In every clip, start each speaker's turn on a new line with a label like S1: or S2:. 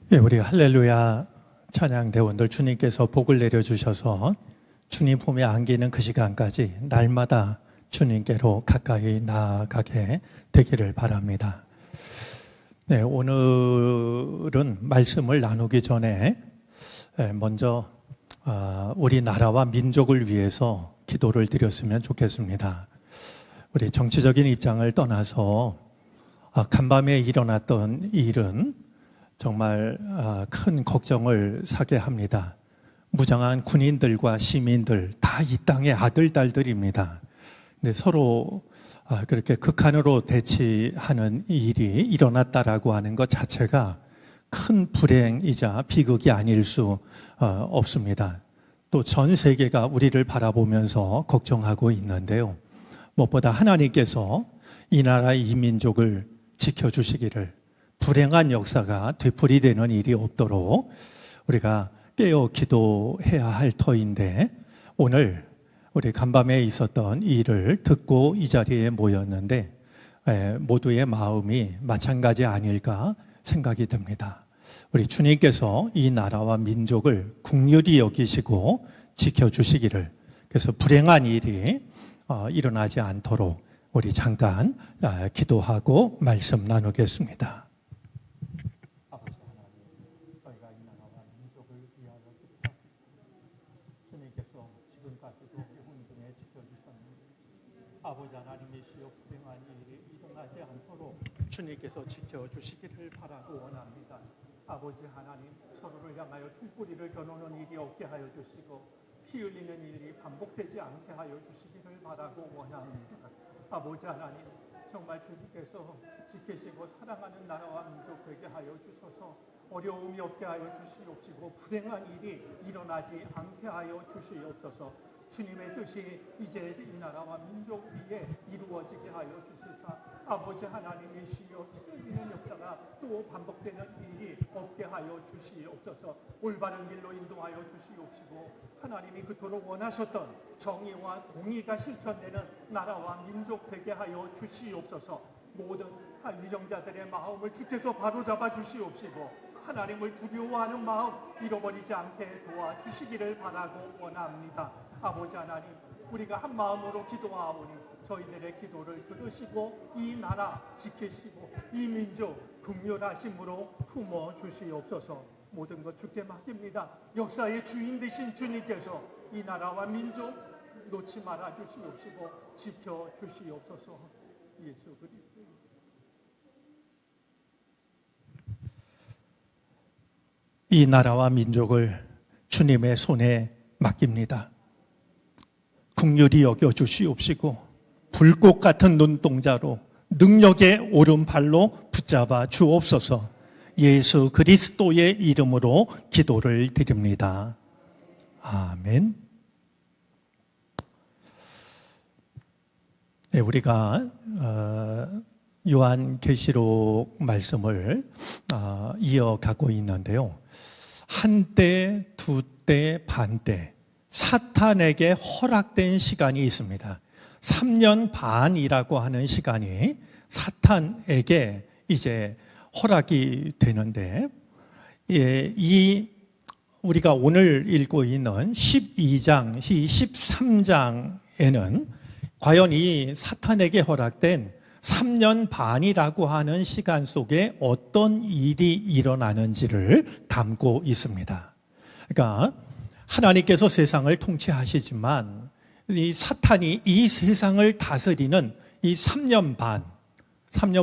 S1: 예, 우리 할렐루야 찬양대원들 주님께서 복을 내려주셔서 주님 품에 안기는 그 시간까지 날마다 주님께로 가까이 나아가게 되기를 바랍니다. 네, 오늘은 말씀을 나누기 전에 먼저 우리 나라와 민족을 위해서 기도를 드렸으면 좋겠습니다. 우리 정치적인 입장을 떠나서 간밤에 일어났던 일은 정말 큰 걱정을 사게 합니다. 무장한 군인들과 시민들 다 이 땅의 아들, 딸들입니다. 근데 서로 그렇게 극한으로 대치하는 일이 일어났다라고 하는 것 자체가 큰 불행이자 비극이 아닐 수 없습니다. 또 전 세계가 우리를 바라보면서 걱정하고 있는데요. 무엇보다 하나님께서 이 나라 이 민족을 지켜주시기를, 불행한 역사가 되풀이되는 일이 없도록 우리가 깨어 기도해야 할 터인데, 오늘 우리 간밤에 있었던 일을 듣고 이 자리에 모였는데 모두의 마음이 마찬가지 아닐까 생각이 듭니다. 우리 주님께서 이 나라와 민족을 긍휼히 여기시고 지켜주시기를, 그래서 불행한 일이 일어나지 않도록 우리 잠깐 기도하고 말씀 나누겠습니다. 아버지 하나님, 저희가 이 나라와 민족을 위하여 기도합니다. 주님께서 지금까지도 홍중에 지켜주셨는데 아버지 하나님이시여, 불행한 일이 일어나지 않도록 주님께서 지켜주시기를 바라고 원합니다. 아버지 하나님, 서로를 향하여 총뿌리를 겨누는 일이 없게 하여 주시고 피 흘리는 일이 반복되지 않게 하여 주시기를 바라고 원합니다. 아버지 하나님, 정말 주님께서 지키시고 사랑하는 나라와 민족 되게 하여 주셔서 어려움이 없게 하여 주시옵시고 불행한 일이 일어나지 않게 하여 주시옵소서. 주님의 뜻이 이제 이 나라와 민족 위에 이루어지게 하여 주시사 아버지 하나님이시여, 틀리는 역사가 또 반복되는 일이 없게 하여 주시옵소서. 올바른 길로 인도하여 주시옵시고 하나님이 그토록 원하셨던 정의와 공의가 실천되는 나라와 민족 되게 하여 주시옵소서. 모든 위정자들의 마음을 주께서 바로잡아 주시옵시고 하나님을 두려워하는 마음 잃어버리지 않게 도와주시기를 바라고 원합니다. 아버지 하나님, 우리가 한 마음으로 기도하오니 저희들의 기도를 들으시고 이 나라 지키시고 이 민족 긍휼하심으로 품어 주시옵소서. 모든 것 주께 맡깁니다. 역사의 주인 되신 주님께서 이 나라와 민족 놓지 말아 주시옵시고 지켜 주시옵소서. 예수 그리스도. 이 나라와 민족을 주님의 손에 맡깁니다. 긍휼히 여겨 주시옵시고 불꽃 같은 눈동자로 능력의 오른팔로 붙잡아 주옵소서. 예수 그리스도의 이름으로 기도를 드립니다. 아멘. 네, 우리가 요한계시록 말씀을 이어가고 있는데요. 한때, 두때, 반때 사탄에게 허락된 시간이 있습니다. 3년 반이라고 하는 시간이 사탄에게 이제 허락이 되는데, 이 우리가 오늘 읽고 있는 12장, 13장에는 과연 이 사탄에게 허락된 3년 반이라고 하는 시간 속에 어떤 일이 일어나는지를 담고 있습니다. 그러니까 하나님께서 세상을 통치하시지만 이 사탄이 이 세상을 다스리는 이 3년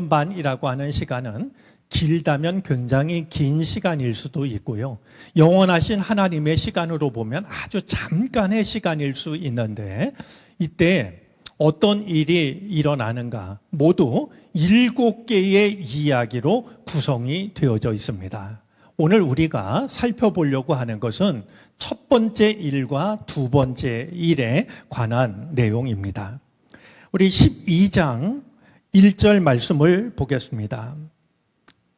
S1: 반이라고 하는 시간은 길다면 굉장히 긴 시간일 수도 있고요. 영원하신 하나님의 시간으로 보면 아주 잠깐의 시간일 수 있는데, 이때 어떤 일이 일어나는가? 모두 7개의 이야기로 구성이 되어져 있습니다. 오늘 우리가 살펴보려고 하는 것은 첫 번째 일과 두 번째 일에 관한 내용입니다. 우리 12장 1절 말씀을 보겠습니다.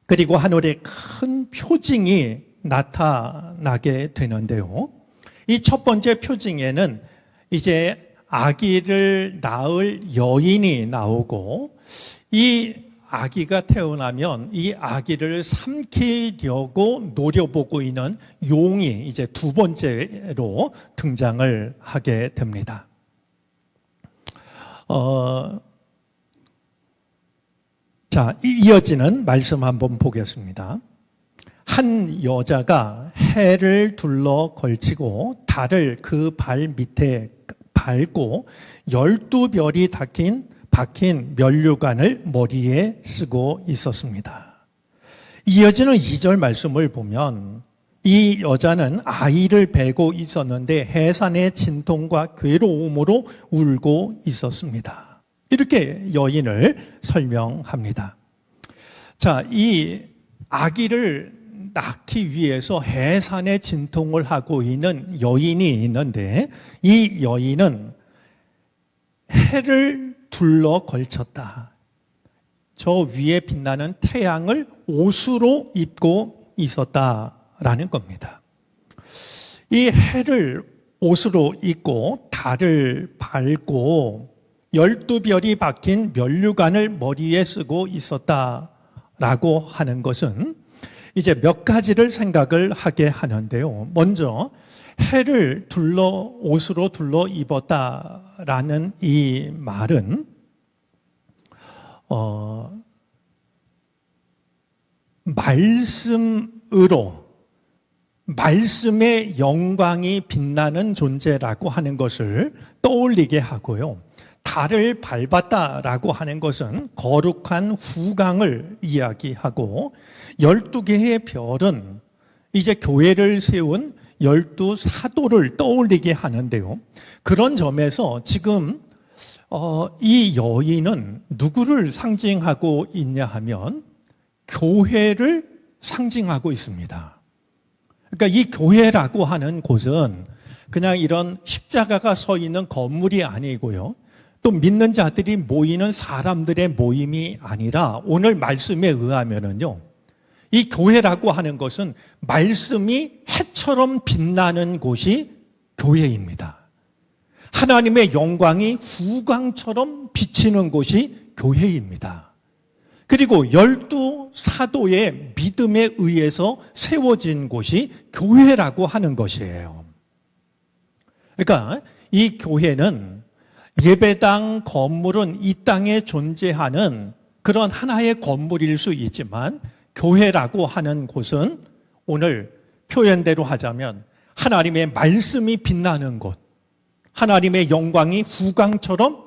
S1: 그리고 하늘에 큰 표징이 나타나게 되는데요. 이 첫 번째 표징에는 이제 아기를 낳을 여인이 나오고, 이 아기가 태어나면 이 아기를 삼키려고 노려보고 있는 용이 이제 두 번째로 등장을 하게 됩니다. 자, 이어지는 말씀 한번 보겠습니다. 한 여자가 해를 둘러 걸치고 달을 그 발 밑에 밟고 12별이 박힌 면류관을 머리에 쓰고 있었습니다. 이어지는 2절 말씀을 보면 이 여자는 아이를 베고 있었는데 해산의 진통과 괴로움으로 울고 있었습니다. 이렇게 여인을 설명합니다. 자, 이 아기를 낳기 위해서 해산의 진통을 하고 있는 여인이 있는데 이 여인은 해를 둘러 걸쳤다. 저 위에 빛나는 태양을 옷으로 입고 있었다라는 겁니다. 이 해를 옷으로 입고 달을 밟고 12별이 박힌 면류관을 머리에 쓰고 있었다라고 하는 것은 이제 몇 가지를 생각을 하게 하는데요. 먼저 해를 옷으로 둘러 입었다라는 이 말은 말씀의 영광이 빛나는 존재라고 하는 것을 떠올리게 하고요. 달을 밟았다라고 하는 것은 거룩한 후광을 이야기하고 12개의 별은 이제 교회를 세운 12사도를 떠올리게 하는데요. 그런 점에서 지금 이 여인은 누구를 상징하고 있냐 하면 교회를 상징하고 있습니다. 그러니까 이 교회라고 하는 곳은 그냥 이런 십자가가 서 있는 건물이 아니고요. 또 믿는 자들이 모이는 사람들의 모임이 아니라 오늘 말씀에 의하면은요. 이 교회라고 하는 것은 말씀이 해처럼 빛나는 곳이 교회입니다. 하나님의 영광이 후광처럼 비치는 곳이 교회입니다. 그리고 12사도의 믿음에 의해서 세워진 곳이 교회라고 하는 것이에요. 그러니까 이 교회는 예배당 건물은 이 땅에 존재하는 그런 하나의 건물일 수 있지만 교회라고 하는 곳은 오늘 표현대로 하자면 하나님의 말씀이 빛나는 곳, 하나님의 영광이 후광처럼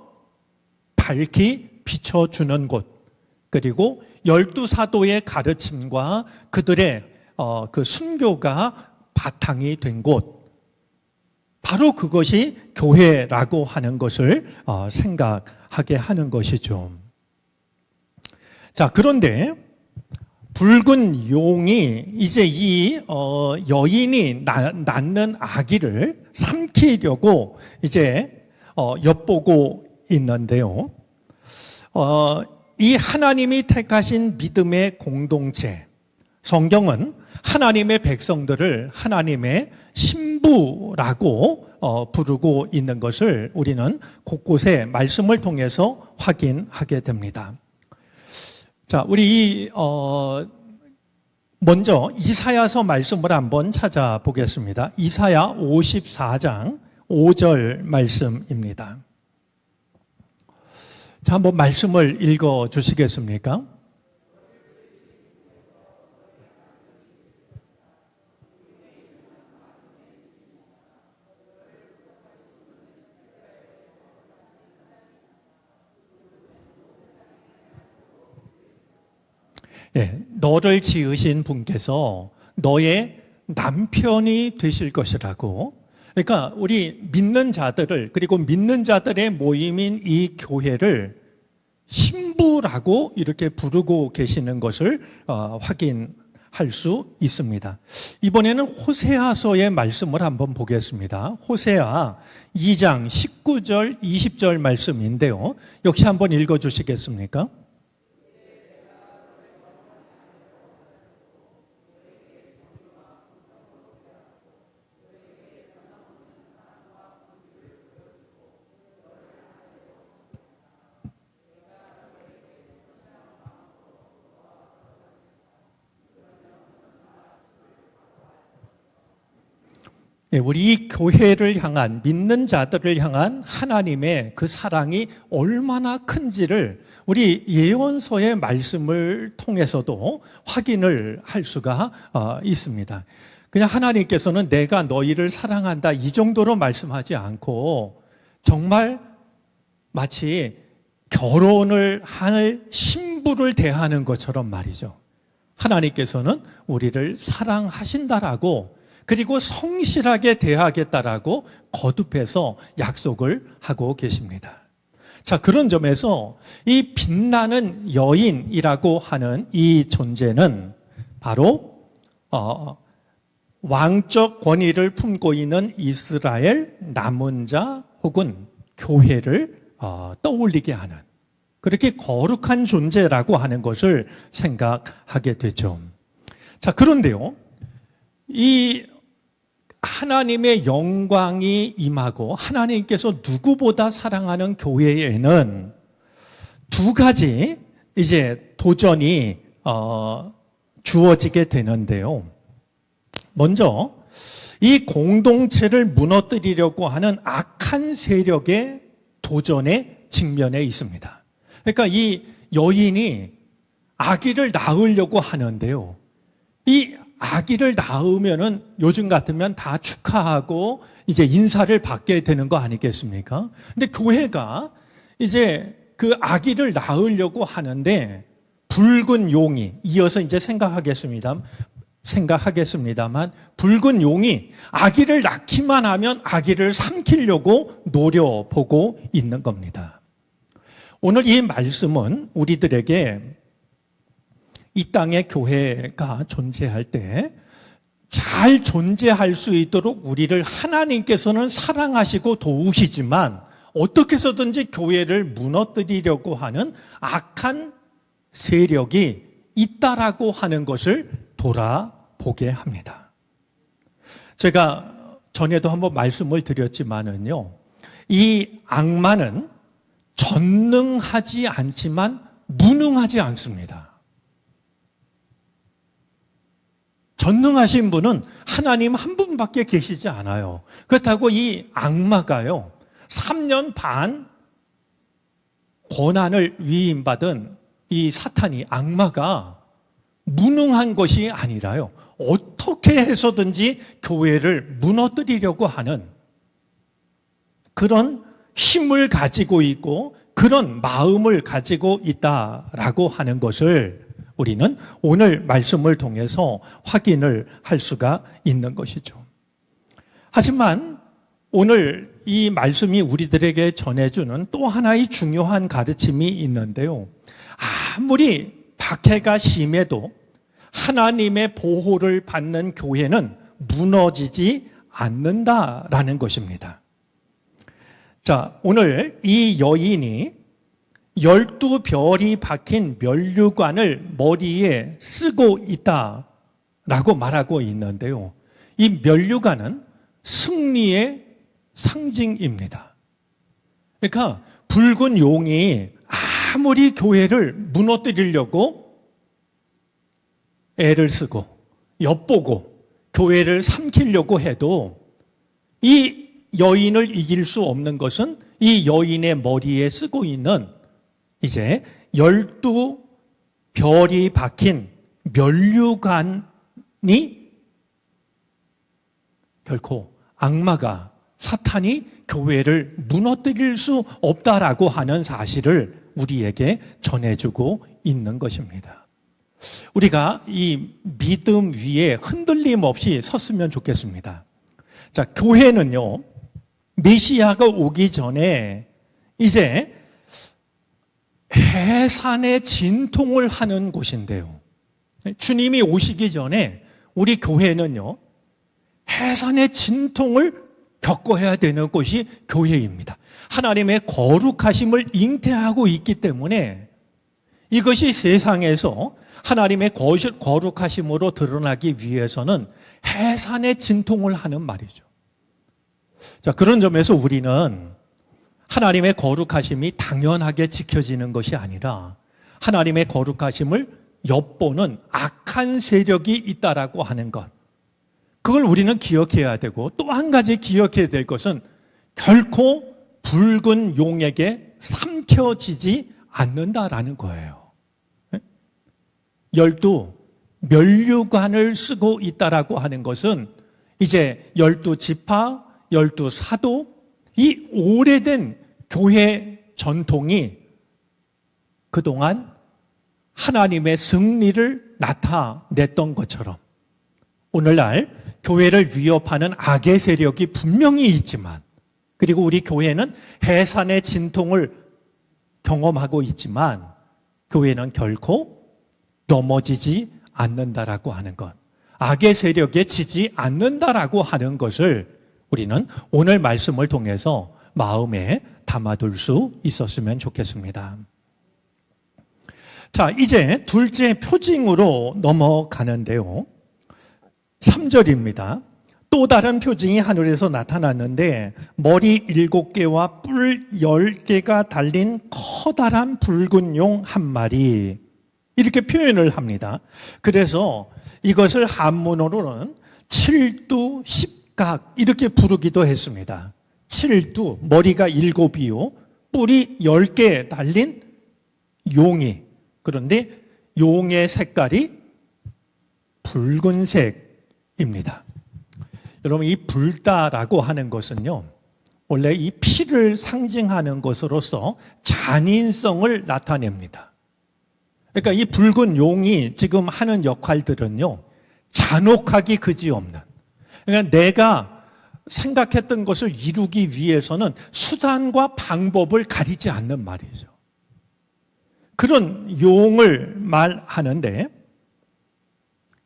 S1: 밝히 비춰주는 곳, 그리고 12사도의 가르침과 그들의 그 순교가 바탕이 된 곳, 바로 그것이 교회라고 하는 것을 생각하게 하는 것이죠. 자, 그런데 붉은 용이 이제 이 여인이 낳는 아기를 삼키려고 이제 엿보고 있는데요. 이 하나님이 택하신 믿음의 공동체, 성경은 하나님의 백성들을 하나님의 신부라고 부르고 있는 것을 우리는 곳곳에 말씀을 통해서 확인하게 됩니다. 자, 우리 먼저 이사야서 말씀을 한번 찾아보겠습니다. 이사야 54장 5절 말씀입니다. 자, 한번 말씀을 읽어 주시겠습니까? 예, 너를 지으신 분께서 너의 남편이 되실 것이라고. 그러니까 우리 믿는 자들을, 그리고 믿는 자들의 모임인 이 교회를 신부라고 이렇게 부르고 계시는 것을 확인할 수 있습니다. 이번에는 호세아서의 말씀을 한번 보겠습니다. 호세아 2장 19절 20절 말씀인데요. 역시 한번 읽어주시겠습니까? 우리 이 교회를 향한, 믿는 자들을 향한 하나님의 그 사랑이 얼마나 큰지를 우리 예언서의 말씀을 통해서도 확인을 할 수가 있습니다. 그냥 하나님께서는 내가 너희를 사랑한다 이 정도로 말씀하지 않고 정말 마치 결혼을 할 신부를 대하는 것처럼 말이죠. 하나님께서는 우리를 사랑하신다라고, 그리고 성실하게 대하겠다라고 거듭해서 약속을 하고 계십니다. 자, 그런 점에서 이 빛나는 여인이라고 하는 이 존재는 바로 왕적 권위를 품고 있는 이스라엘 남은 자 혹은 교회를 떠올리게 하는, 그렇게 거룩한 존재라고 하는 것을 생각하게 되죠. 자, 그런데요, 이 하나님의 영광이 임하고 하나님께서 누구보다 사랑하는 교회에는 두 가지 이제 도전이 주어지게 되는데요. 먼저 이 공동체를 무너뜨리려고 하는 악한 세력의 도전의 직면에 있습니다. 그러니까 이 여인이 아기를 낳으려고 하는데요. 이 아기를 낳으면은 요즘 같으면 다 축하하고 이제 인사를 받게 되는 거 아니겠습니까? 근데 교회가 이제 그 아기를 낳으려고 하는데 붉은 용이, 이어서 이제 생각하겠습니다만 붉은 용이 아기를 낳기만 하면 아기를 삼키려고 노려보고 있는 겁니다. 오늘 이 말씀은 우리들에게 이 땅에 교회가 존재할 때 잘 존재할 수 있도록 우리를 하나님께서는 사랑하시고 도우시지만 어떻게 해서든지 교회를 무너뜨리려고 하는 악한 세력이 있다라고 하는 것을 돌아보게 합니다. 제가 전에도 한번 말씀을 드렸지만은요, 이 악마는 전능하지 않지만 무능하지 않습니다. 전능하신 분은 하나님 한 분밖에 계시지 않아요. 그렇다고 이 악마가요, 3년 반 권한을 위임받은 이 사탄이, 악마가 무능한 것이 아니라요, 어떻게 해서든지 교회를 무너뜨리려고 하는 그런 힘을 가지고 있고 그런 마음을 가지고 있다라고 하는 것을 우리는 오늘 말씀을 통해서 확인을 할 수가 있는 것이죠. 하지만 오늘 이 말씀이 우리들에게 전해주는 또 하나의 중요한 가르침이 있는데요. 아무리 박해가 심해도 하나님의 보호를 받는 교회는 무너지지 않는다라는 것입니다. 자, 오늘 이 여인이 12별이 박힌 면류관을 머리에 쓰고 있다라고 말하고 있는데요. 이 면류관은 승리의 상징입니다. 그러니까 붉은 용이 아무리 교회를 무너뜨리려고 애를 쓰고 엿보고 교회를 삼키려고 해도 이 여인을 이길 수 없는 것은 이 여인의 머리에 쓰고 있는 이제 12별이 박힌 면류관이 결코 악마가, 사탄이 교회를 무너뜨릴 수 없다라고 하는 사실을 우리에게 전해주고 있는 것입니다. 우리가 이 믿음 위에 흔들림 없이 섰으면 좋겠습니다. 자, 교회는요, 메시아가 오기 전에 이제 해산의 진통을 하는 곳인데요. 주님이 오시기 전에 우리 교회는요, 해산의 진통을 겪어야 되는 곳이 교회입니다. 하나님의 거룩하심을 잉태하고 있기 때문에 이것이 세상에서 하나님의 거룩하심으로 드러나기 위해서는 해산의 진통을 하는 말이죠. 자, 그런 점에서 우리는 하나님의 거룩하심이 당연하게 지켜지는 것이 아니라 하나님의 거룩하심을 엿보는 악한 세력이 있다라고 하는 것, 그걸 우리는 기억해야 되고, 또 한 가지 기억해야 될 것은 결코 붉은 용에게 삼켜지지 않는다라는 거예요. 12 면류관을 쓰고 있다라고 하는 것은 이제 12지파, 12사도, 이 오래된 교회 전통이 그동안 하나님의 승리를 나타냈던 것처럼 오늘날 교회를 위협하는 악의 세력이 분명히 있지만, 그리고 우리 교회는 해산의 진통을 경험하고 있지만 교회는 결코 넘어지지 않는다라고 하는 것, 악의 세력에 지지 않는다라고 하는 것을 우리는 오늘 말씀을 통해서 마음에 담아둘 수 있었으면 좋겠습니다. 자, 이제 둘째 표징으로 넘어가는데요. 3절입니다. 또 다른 표징이 하늘에서 나타났는데 머리 7개와 뿔 10개가 달린 커다란 붉은 용 한 마리, 이렇게 표현을 합니다. 그래서 이것을 한문어로는 칠두 십각 이렇게 부르기도 했습니다. 칠두, 머리가 7이요 뿔이 10개 달린 용이, 그런데 용의 색깔이 붉은색입니다. 여러분, 이 불다라고 하는 것은요, 원래 이 피를 상징하는 것으로서 잔인성을 나타냅니다. 그러니까 이 붉은 용이 지금 하는 역할들은요, 잔혹하기 그지없는, 그러니까 내가 생각했던 것을 이루기 위해서는 수단과 방법을 가리지 않는 말이죠. 그런 용을 말하는데,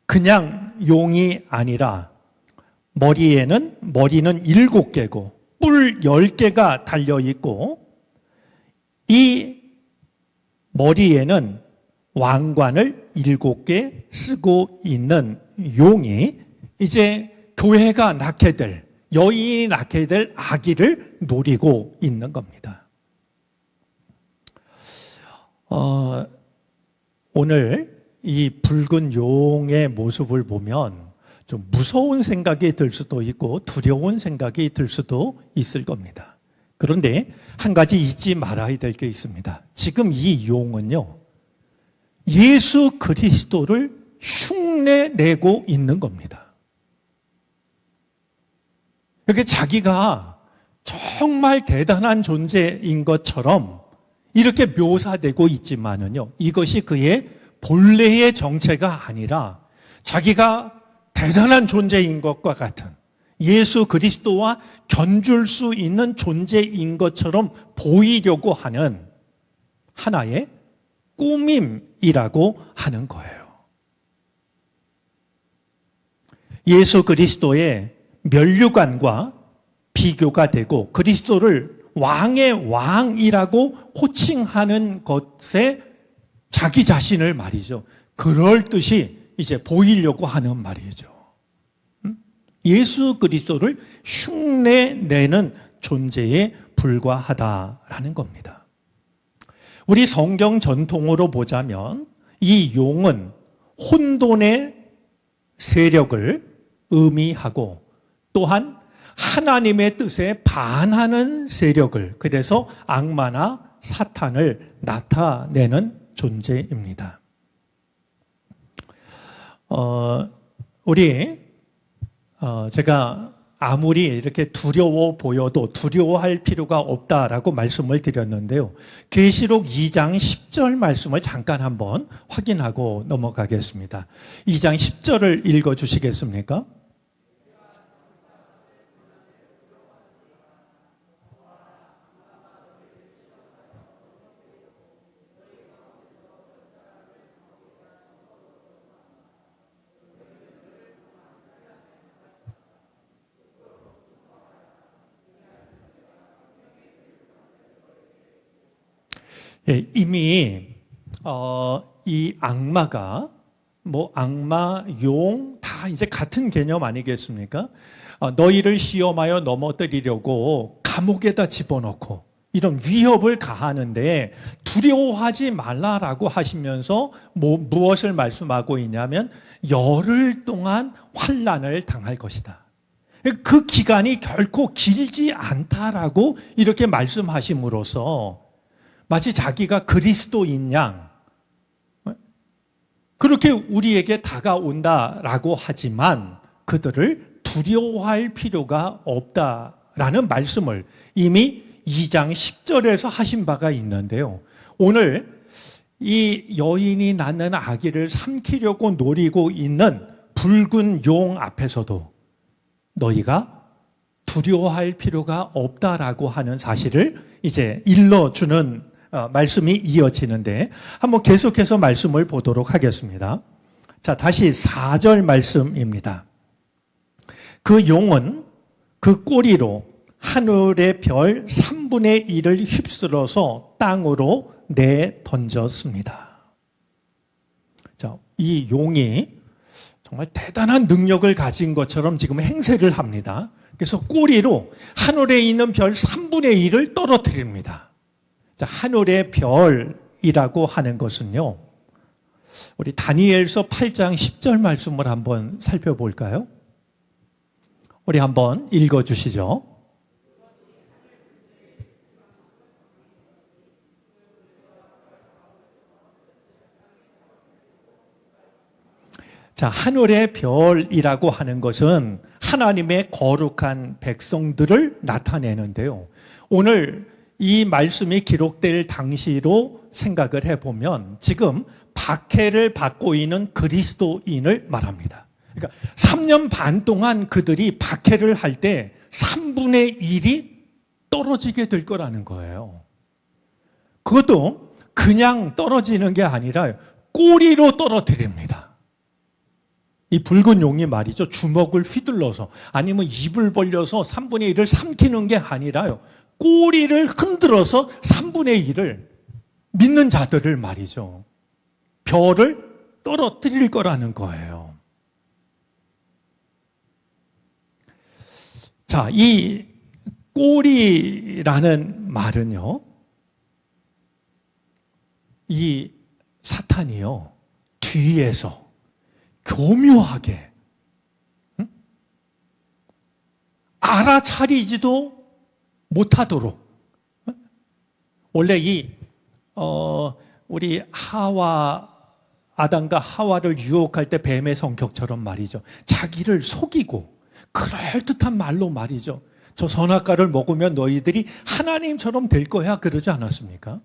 S1: 그냥 용이 아니라 머리는 7개고 뿔 10개가 달려있고, 이 머리에는 왕관을 7개 쓰고 있는 용이 이제 교회가 낳게 될, 여인이 낳게 될 아기를 노리고 있는 겁니다. 오늘 이 붉은 용의 모습을 보면 좀 무서운 생각이 들 수도 있고 두려운 생각이 들 수도 있을 겁니다. 그런데 한 가지 잊지 말아야 될 게 있습니다. 지금 이 용은요, 예수 그리스도를 흉내내고 있는 겁니다. 이렇게 자기가 정말 대단한 존재인 것처럼 이렇게 묘사되고 있지만은요, 이것이 그의 본래의 정체가 아니라 자기가 대단한 존재인 것과 같은, 예수 그리스도와 견줄 수 있는 존재인 것처럼 보이려고 하는 하나의 꾸밈이라고 하는 거예요. 예수 그리스도의 면류관과 비교가 되고 그리스도를 왕의 왕이라고 호칭하는 것에 자기 자신을 말이죠, 그럴 듯이 이제 보이려고 하는 말이죠. 예수 그리스도를 흉내내는 존재에 불과하다라는 겁니다. 우리 성경 전통으로 보자면 이 용은 혼돈의 세력을 의미하고, 또한 하나님의 뜻에 반하는 세력을, 그래서 악마나 사탄을 나타내는 존재입니다. 제가 아무리 이렇게 두려워 보여도 두려워할 필요가 없다라고 말씀을 드렸는데요. 계시록 2장 10절 말씀을 잠깐 한번 확인하고 넘어가겠습니다. 2장 10절을 읽어 주시겠습니까? 예, 이미 이 악마가 악마, 용 다 이제 같은 개념 아니겠습니까? 너희를 시험하여 넘어뜨리려고 감옥에다 집어넣고 이런 위협을 가하는데 두려워하지 말라라고 하시면서 무엇을 말씀하고 있냐면 열흘 동안 환난을 당할 것이다. 그 기간이 결코 길지 않다라고 이렇게 말씀하심으로써 마치 자기가 그리스도인 양 그렇게 우리에게 다가온다라고 하지만 그들을 두려워할 필요가 없다라는 말씀을 이미 2장 10절에서 하신 바가 있는데요. 오늘 이 여인이 낳는 아기를 삼키려고 노리고 있는 붉은 용 앞에서도 너희가 두려워할 필요가 없다라고 하는 사실을 이제 일러주는 말씀이 이어지는데 한번 계속해서 말씀을 보도록 하겠습니다. 자, 다시 4절 말씀입니다. 그 용은 그 꼬리로 하늘의 별 3분의 1을 휩쓸어서 땅으로 내던졌습니다. 자, 이 용이 정말 대단한 능력을 가진 것처럼 지금 행세를 합니다. 그래서 꼬리로 하늘에 있는 별 3분의 1을 떨어뜨립니다. 자, 하늘의 별이라고 하는 것은요, 우리 다니엘서 8장 10절 말씀을 한번 살펴볼까요? 우리 한번 읽어주시죠. 자, 하늘의 별이라고 하는 것은 하나님의 거룩한 백성들을 나타내는데요. 오늘 이 말씀이 기록될 당시로 생각을 해보면 지금 박해를 받고 있는 그리스도인을 말합니다. 그러니까 3년 반 동안 그들이 박해를 할 때 3분의 1이 떨어지게 될 거라는 거예요. 그것도 그냥 떨어지는 게 아니라 꼬리로 떨어뜨립니다. 이 붉은 용이 말이죠. 주먹을 휘둘러서 아니면 입을 벌려서 3분의 1을 삼키는 게 아니라요. 꼬리를 흔들어서 3분의 1을 믿는 자들을 말이죠. 별을 떨어뜨릴 거라는 거예요. 자, 이 꼬리라는 말은요. 이 사탄이요. 뒤에서 교묘하게 알아차리지도 못하도록 원래 우리 아담과 하와를 유혹할 때 뱀의 성격처럼 말이죠. 자기를 속이고 그럴듯한 말로 말이죠. 저 선악과를 먹으면 너희들이 하나님처럼 될 거야 그러지 않았습니까?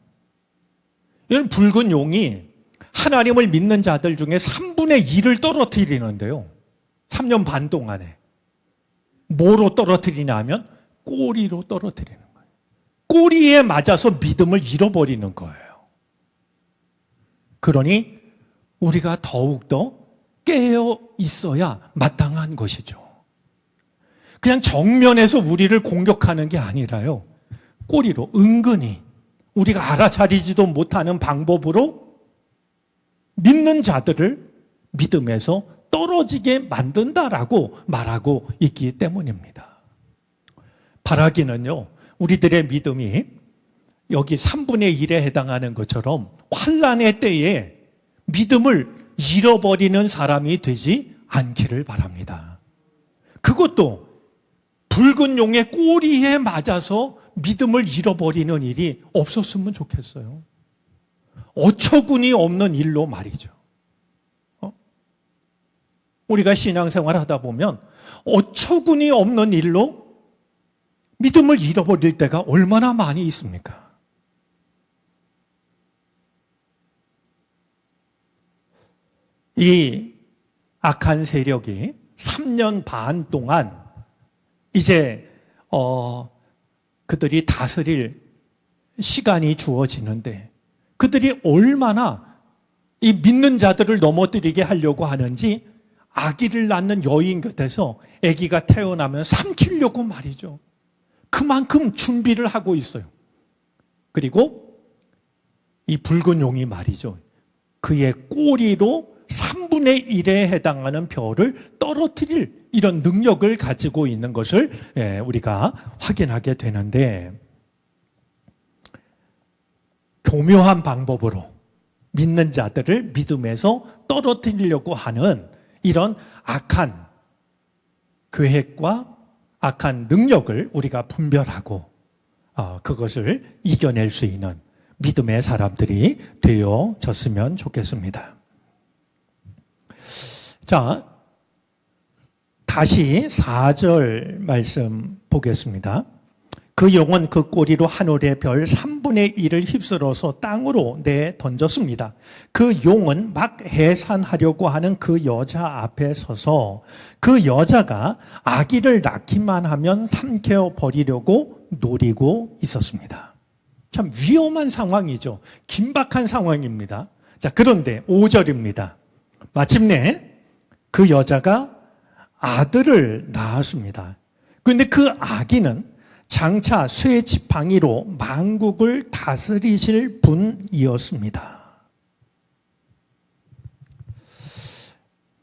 S1: 이런 붉은 용이 하나님을 믿는 자들 중에 3분의 1을 떨어뜨리는데요. 3년 반 동안에. 뭐로 떨어뜨리냐 하면 꼬리로 떨어뜨리는 거예요. 꼬리에 맞아서 믿음을 잃어버리는 거예요. 그러니 우리가 더욱더 깨어 있어야 마땅한 것이죠. 그냥 정면에서 우리를 공격하는 게 아니라요. 꼬리로 은근히 우리가 알아차리지도 못하는 방법으로 믿는 자들을 믿음에서 떨어지게 만든다라고 말하고 있기 때문입니다. 바라기는요, 우리들의 믿음이 여기 3분의 1에 해당하는 것처럼 환난의 때에 믿음을 잃어버리는 사람이 되지 않기를 바랍니다. 그것도 붉은 용의 꼬리에 맞아서 믿음을 잃어버리는 일이 없었으면 좋겠어요. 어처구니 없는 일로 말이죠. 우리가 신앙생활 하다 보면 어처구니 없는 일로 믿음을 잃어버릴 때가 얼마나 많이 있습니까? 이 악한 세력이 3년 반 동안 이제 그들이 다스릴 시간이 주어지는데 그들이 얼마나 이 믿는 자들을 넘어뜨리게 하려고 하는지 아기를 낳는 여인 곁에서 아기가 태어나면 삼키려고 말이죠. 그만큼 준비를 하고 있어요. 그리고 이 붉은 용이 말이죠. 그의 꼬리로 3분의 1에 해당하는 별을 떨어뜨릴 이런 능력을 가지고 있는 것을 우리가 확인하게 되는데 교묘한 방법으로 믿는 자들을 믿음에서 떨어뜨리려고 하는 이런 악한 계획과 악한 능력을 우리가 분별하고 그것을 이겨낼 수 있는 믿음의 사람들이 되어졌으면 좋겠습니다. 자, 다시 4절 말씀 보겠습니다. 그 용은 그 꼬리로 하늘의 별 3분의 1을 휩쓸어서 땅으로 내던졌습니다. 그 용은 막 해산하려고 하는 그 여자 앞에 서서 그 여자가 아기를 낳기만 하면 삼켜버리려고 노리고 있었습니다. 참 위험한 상황이죠. 긴박한 상황입니다. 자, 그런데 5절입니다. 마침내 그 여자가 아들을 낳았습니다. 그런데 그 아기는 장차 쇠 지팡이로 만국을 다스리실 분이었습니다.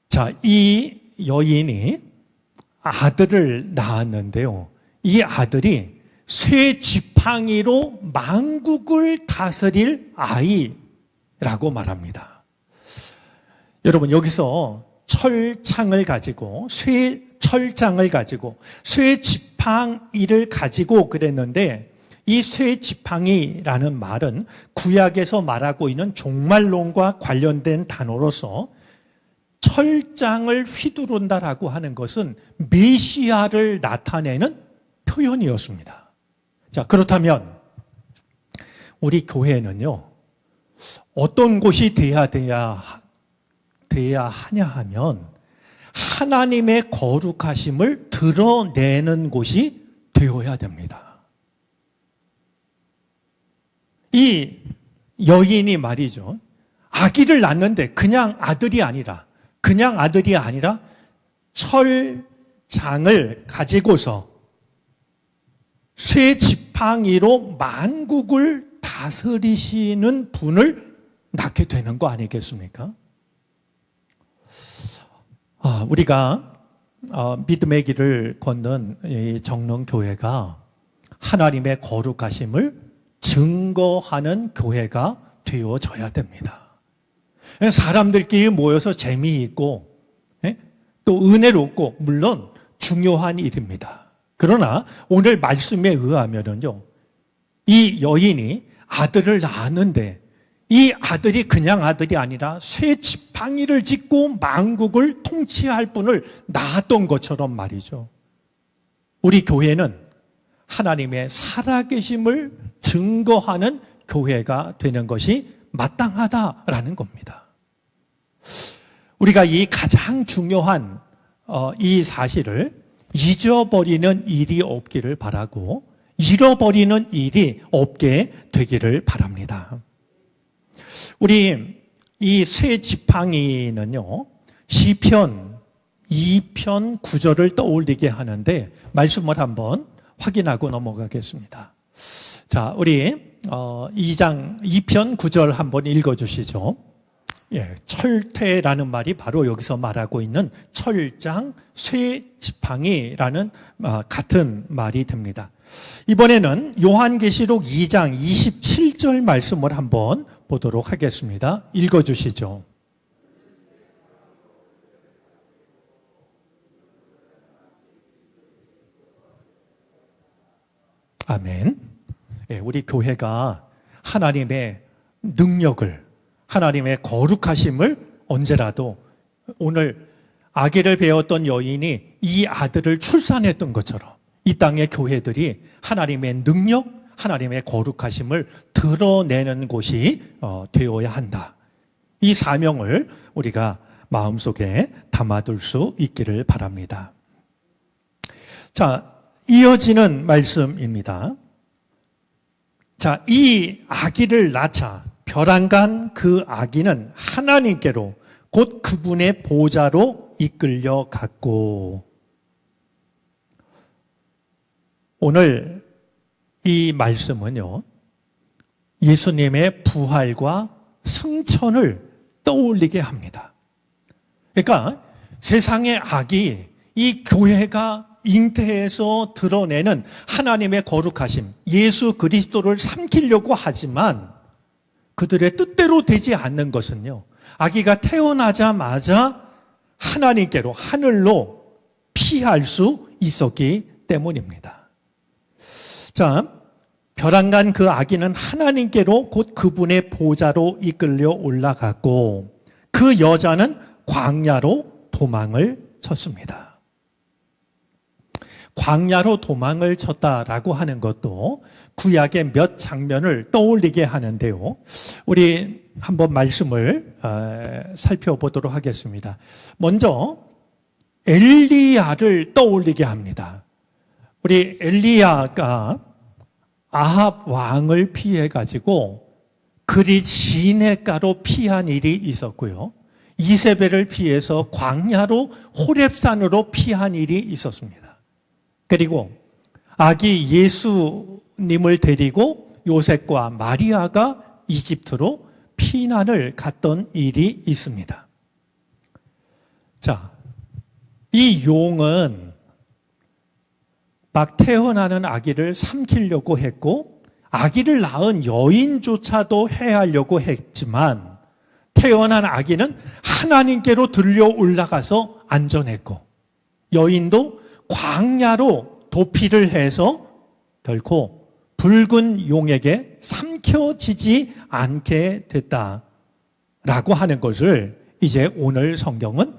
S1: 자, 이 여인이 아들을 낳았는데요. 이 아들이 쇠 지팡이로 만국을 다스릴 아이라고 말합니다. 여러분, 여기서 철장을 가지고 쇠 지팡이를 가지고 그랬는데, 이 쇠 지팡이라는 말은 구약에서 말하고 있는 종말론과 관련된 단어로서 철장을 휘두른다라고 하는 것은 메시아를 나타내는 표현이었습니다. 자, 그렇다면 우리 교회는요, 어떤 곳이 돼야 하냐 하면 하나님의 거룩하심을 드러내는 곳이 되어야 됩니다. 이 여인이 말이죠, 아기를 낳는데 그냥 아들이 아니라 철장을 가지고서 쇠 지팡이로 만국을 다스리시는 분을 낳게 되는 거 아니겠습니까? 우리가 믿음의 길을 걷는 이 정릉교회가 하나님의 거룩하심을 증거하는 교회가 되어져야 됩니다. 사람들끼리 모여서 재미있고 또 은혜롭고 물론 중요한 일입니다. 그러나 오늘 말씀에 의하면요, 이 여인이 아들을 낳았는데 이 아들이 그냥 아들이 아니라 쇠 지팡이를 짚고 만국을 통치할 분을 낳았던 것처럼 말이죠. 우리 교회는 하나님의 살아계심을 증거하는 교회가 되는 것이 마땅하다라는 겁니다. 우리가 이 가장 중요한 이 사실을 잊어버리는 일이 없기를 바라고 잃어버리는 일이 없게 되기를 바랍니다. 우리 이 쇠 지팡이는요, 시편 2편 9절을 떠올리게 하는데 말씀을 한번 확인하고 넘어가겠습니다. 자, 우리 2편 9절 한번 읽어주시죠. 철퇴라는 말이 바로 여기서 말하고 있는 철장, 쇠 지팡이라는 같은 말이 됩니다. 이번에는 요한계시록 2장 27절 말씀을 한번 보도록 하겠습니다. 읽어주시죠. 아멘. 우리 교회가 하나님의 능력을, 하나님의 거룩하심을 언제라도, 오늘 아기를 배웠던 여인이 이 아들을 출산했던 것처럼 이 땅의 교회들이 하나님의 능력, 하나님의 거룩하심을 드러내는 곳이 되어야 한다. 이 사명을 우리가 마음속에 담아둘 수 있기를 바랍니다. 자, 이어지는 말씀입니다. 자, 이 아기를 낳자 벼랑간 그 아기는 하나님께로 곧 그분의 보좌로 이끌려 갔고, 오늘 이 말씀은요, 예수님의 부활과 승천을 떠올리게 합니다. 그러니까 세상의 악이 이 교회가 잉태해서 드러내는 하나님의 거룩하심, 예수 그리스도를 삼키려고 하지만 그들의 뜻대로 되지 않는 것은요, 아기가 태어나자마자 하나님께로, 하늘로 피할 수 있었기 때문입니다. 자, 벼랑간 그 아기는 하나님께로 곧 그분의 보좌로 이끌려 올라갔고, 그 여자는 광야로 도망을 쳤습니다. 광야로 도망을 쳤다라고 하는 것도 구약의 몇 장면을 떠올리게 하는데요. 우리 한번 말씀을 살펴보도록 하겠습니다. 먼저 엘리야를 떠올리게 합니다. 우리 엘리야가 아합 왕을 피해 가지고 그리 시내가로 피한 일이 있었고요. 이세벨을 피해서 광야로 호렙산으로 피한 일이 있었습니다. 그리고 아기 예수님을 데리고 요셉과 마리아가 이집트로 피난을 갔던 일이 있습니다. 자, 이 용은 막 태어나는 아기를 삼키려고 했고, 아기를 낳은 여인조차도 해하려고 했지만, 태어난 아기는 하나님께로 들려 올라가서 안전했고, 여인도 광야로 도피를 해서 결코 붉은 용에게 삼켜지지 않게 됐다라고 하는 것을 이제 오늘 성경은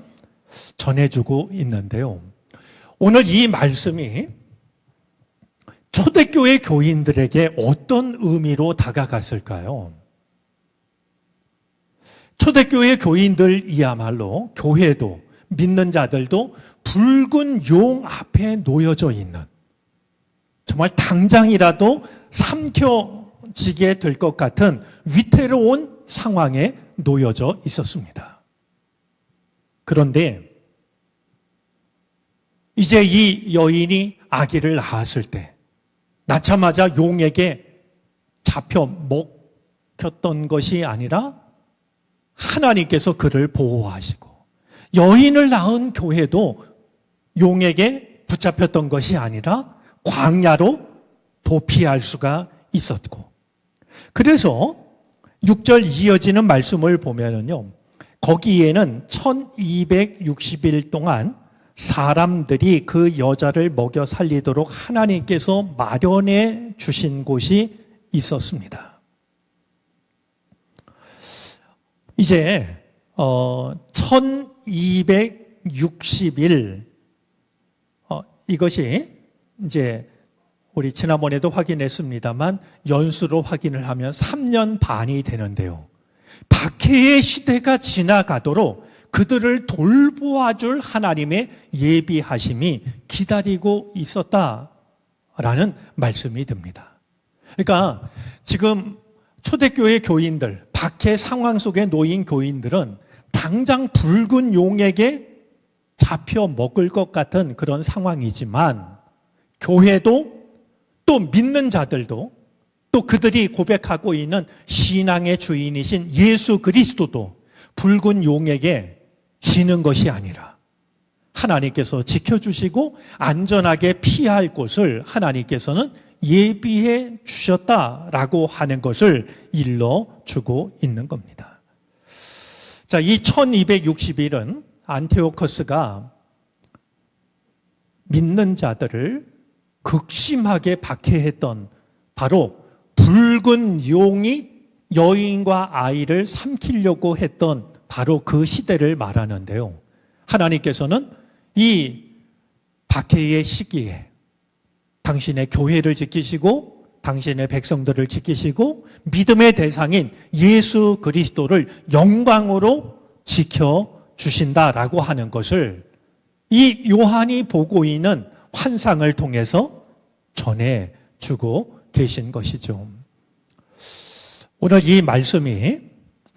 S1: 전해주고 있는데요. 오늘 이 말씀이 초대교회 교인들에게 어떤 의미로 다가갔을까요? 초대교회 교인들이야말로 교회도 믿는 자들도 붉은 용 앞에 놓여져 있는, 정말 당장이라도 삼켜지게 될 것 같은 위태로운 상황에 놓여져 있었습니다. 그런데 이제 이 여인이 아기를 낳았을 때 낳자마자 용에게 잡혀 먹혔던 것이 아니라 하나님께서 그를 보호하시고, 여인을 낳은 교회도 용에게 붙잡혔던 것이 아니라 광야로 도피할 수가 있었고, 그래서 6절 이어지는 말씀을 보면은요, 거기에는 1260일 동안 사람들이 그 여자를 먹여 살리도록 하나님께서 마련해 주신 곳이 있었습니다. 이제 1260일, 이것이 이제 우리 지난번에도 확인했습니다만 연수로 확인을 하면 3년 반이 되는데요. 박해의 시대가 지나가도록 그들을 돌보아줄 하나님의 예비하심이 기다리고 있었다라는 말씀이 듭니다. 그러니까 지금 초대교회 교인들, 박해 상황 속에 놓인 교인들은 당장 붉은 용에게 잡혀 먹을 것 같은 그런 상황이지만, 교회도 또 믿는 자들도 또 그들이 고백하고 있는 신앙의 주인이신 예수 그리스도도 붉은 용에게 지는 것이 아니라 하나님께서 지켜주시고 안전하게 피할 곳을 하나님께서는 예비해 주셨다라고 하는 것을 일러주고 있는 겁니다. 자, 이 1260일은 안티오코스가 믿는 자들을 극심하게 박해했던 바로 붉은 용이 여인과 아이를 삼키려고 했던 바로 그 시대를 말하는데요. 하나님께서는 이 박해의 시기에 당신의 교회를 지키시고 당신의 백성들을 지키시고 믿음의 대상인 예수 그리스도를 영광으로 지켜주신다라고 하는 것을 이 요한이 보고 있는 환상을 통해서 전해주고 계신 것이죠. 오늘 이 말씀이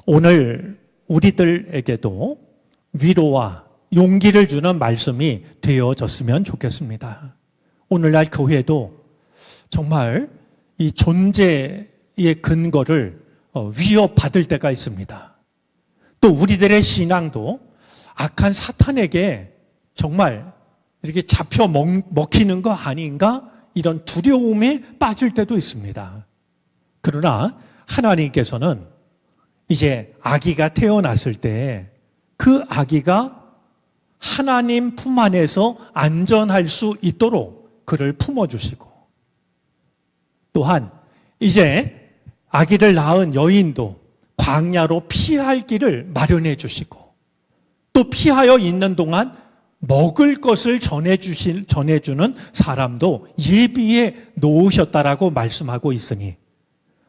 S1: 오늘 우리들에게도 위로와 용기를 주는 말씀이 되어졌으면 좋겠습니다. 오늘날 교회도 정말 이 존재의 근거를 위협받을 때가 있습니다. 또 우리들의 신앙도 악한 사탄에게 정말 이렇게 잡혀 먹히는 거 아닌가? 이런 두려움에 빠질 때도 있습니다. 그러나 하나님께서는 이제 아기가 태어났을 때 그 아기가 하나님 품 안에서 안전할 수 있도록 그를 품어주시고, 또한 이제 아기를 낳은 여인도 광야로 피할 길을 마련해 주시고, 또 피하여 있는 동안 먹을 것을 전해주는 사람도 예비해 놓으셨다라고 말씀하고 있으니,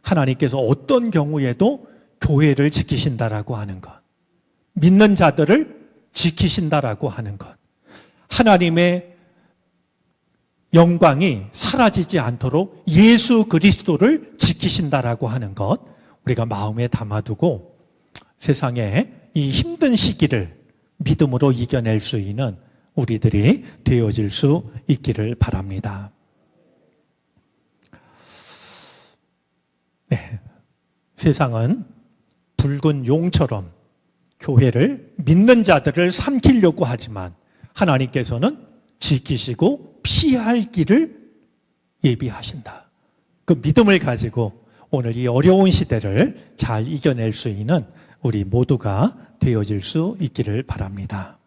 S1: 하나님께서 어떤 경우에도 교회를 지키신다라고 하는 것, 믿는 자들을 지키신다라고 하는 것, 하나님의 영광이 사라지지 않도록 예수 그리스도를 지키신다라고 하는 것, 우리가 마음에 담아두고 세상에 이 힘든 시기를 믿음으로 이겨낼 수 있는 우리들이 되어질 수 있기를 바랍니다. 네, 세상은 붉은 용처럼 교회를, 믿는 자들을 삼키려고 하지만 하나님께서는 지키시고 피할 길을 예비하신다. 그 믿음을 가지고 오늘 이 어려운 시대를 잘 이겨낼 수 있는 우리 모두가 되어질 수 있기를 바랍니다.